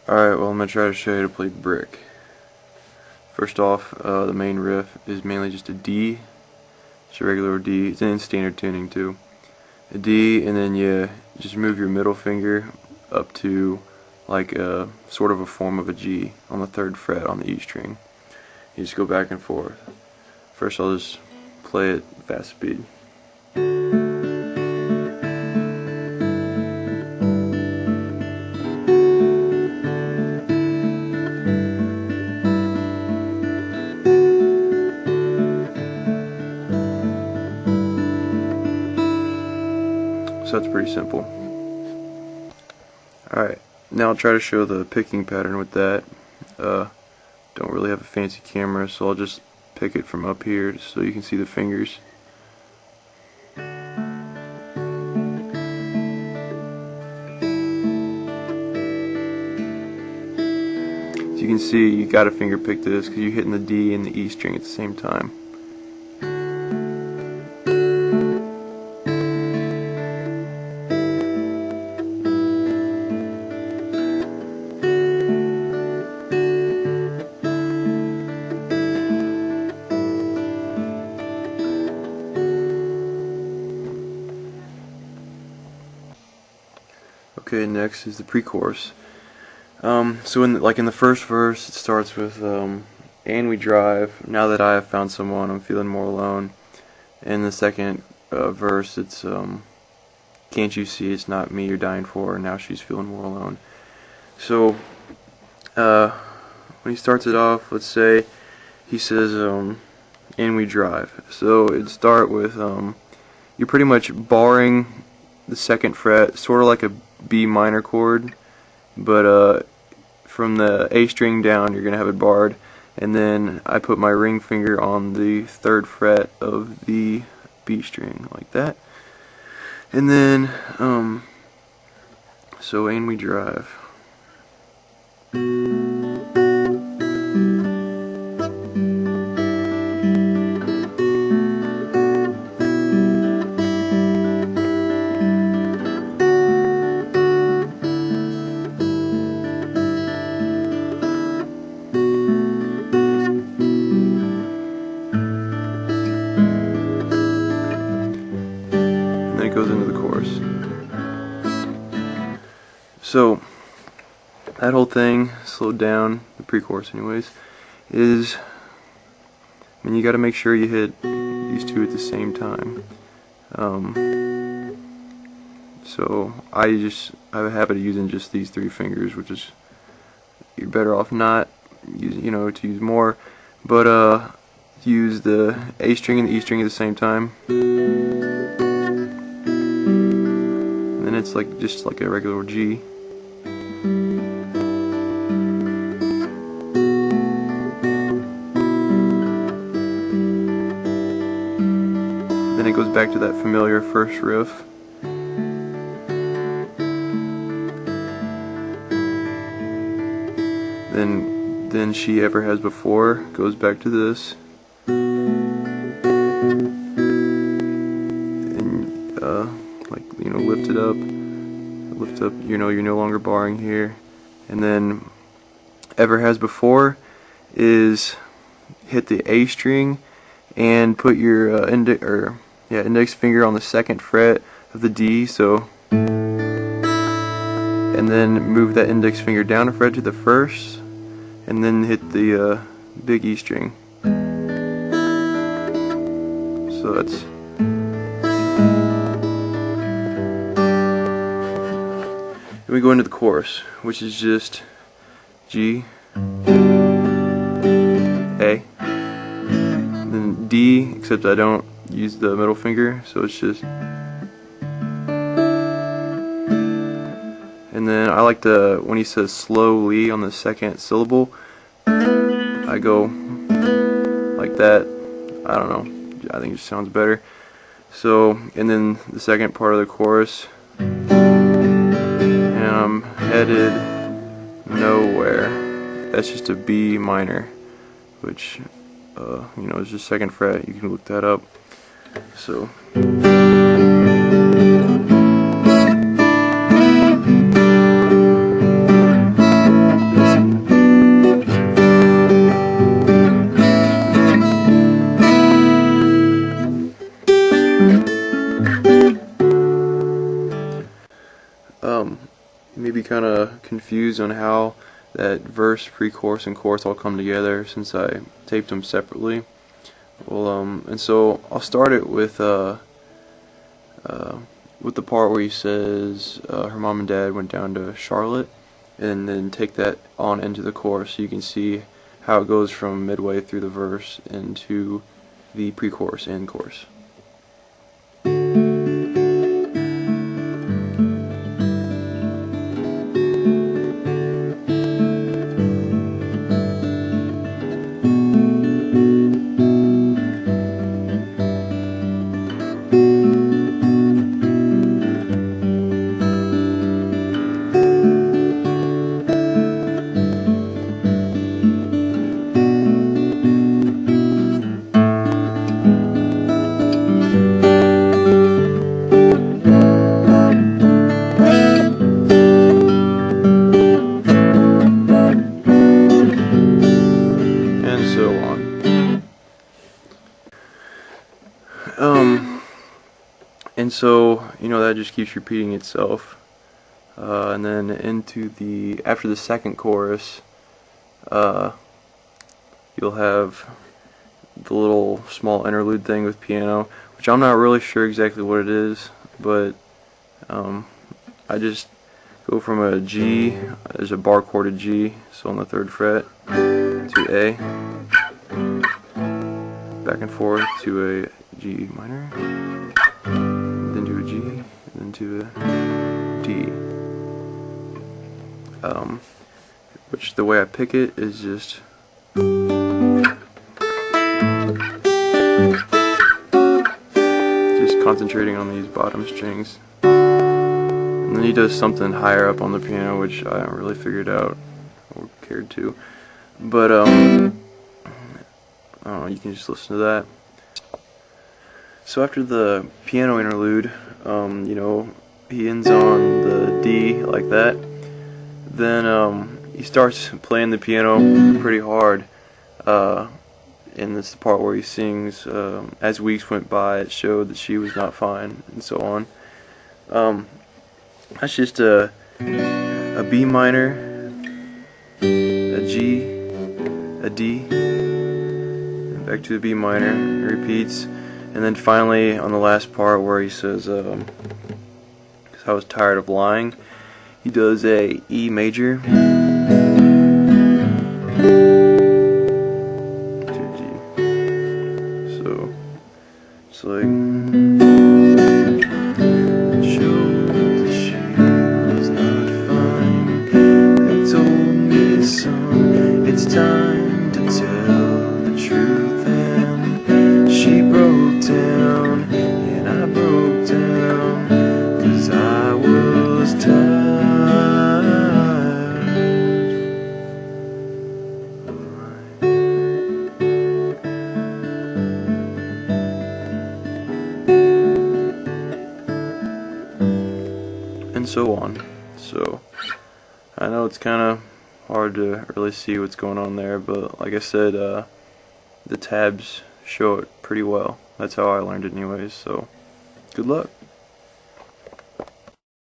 Alright, well I'm going to try to show you how to play Brick. First off, the main riff is mainly just a D. It's a regular D. It's in standard tuning too. A D, and then you just move your middle finger up to like a sort of a form of a G on the 3rd fret on the E string. You just go back and forth. First I'll just play it fast speed. So that's pretty simple. Alright, now I'll try to show the picking pattern with that. Don't really have a fancy camera, so I'll just pick it from up here just so you can see the fingers. As you can see, you gotta finger pick this because you're hitting the D and the E string at the same time. Okay, next is the pre-chorus. So in the first verse, it starts with "And we drive. Now that I have found someone, I'm feeling more alone." In the second verse, it's "Can't you see it's not me you're dying for? Now she's feeling more alone." So when he starts it off, let's say he says "And we drive." So it'd start with you're pretty much barring the 2nd fret, sort of like a B minor chord, but from the A string down you're gonna have it barred, and then I put my ring finger on the 3rd fret of the B string like that, and then so "And we drive." It goes into the chorus. So that whole thing, slowed down, the pre-chorus anyways, is, you gotta make sure you hit these two at the same time. So I have a habit of using just these 3 fingers, which is, you're better off not using, to use more, but use the A string and the E string at the same time. And it's just like a regular G. Then it goes back to that familiar first riff. Then "She Ever Has Before" goes back to this. And lift up, you're no longer barring here. And then "Ever Has Before" is hit the A string and put your index finger on the 2nd fret of the D, and then move that index finger down a fret to the 1st, and then hit the big E string. So that's. Then we go into the chorus, which is just G, A, then D, except I don't use the middle finger, so it's just. And then I like when he says "slowly" on the 2nd syllable, I go like that. I don't know, I think it just sounds better. So, and then the second part of the chorus, and I'm headed nowhere. That's just a B minor, which is just 2nd fret. You can look that up. So. maybe kind of confused on how that verse, pre-chorus, and chorus all come together since I taped them separately. Well, and so I'll start it with the part where he says her mom and dad went down to Charlotte, and then take that on into the chorus so you can see how it goes from midway through the verse into the pre-chorus and chorus. And so, that just keeps repeating itself. And then after the second chorus, you'll have the little small interlude thing with piano, which I'm not really sure exactly what it is, but I just go from a G, there's a bar chorded G, so on the 3rd fret, to A, back and forth to a G minor, then to a G, then to a D. Which the way I pick it is just concentrating on these bottom strings. And then he does something higher up on the piano, which I haven't really figured out or cared to. But you can just listen to that. So after the piano interlude, he ends on the D like that. Then he starts playing the piano pretty hard. And this is the part where he sings, as weeks went by, it showed that she was not fine, and so on. That's just a B minor, a G, a D, and back to the B minor. It repeats, and then finally on the last part where he says, "'Cause I was tired of lying," he does a E major. It's like, showed that she was not fine. They told me, son, it's time to tell the truth. And she broke down, and I broke down, 'cause I was tired. And so on. So I know it's kind of hard to really see what's going on there, but like I said, the tabs show it pretty well. That's how I learned it anyways, so good luck.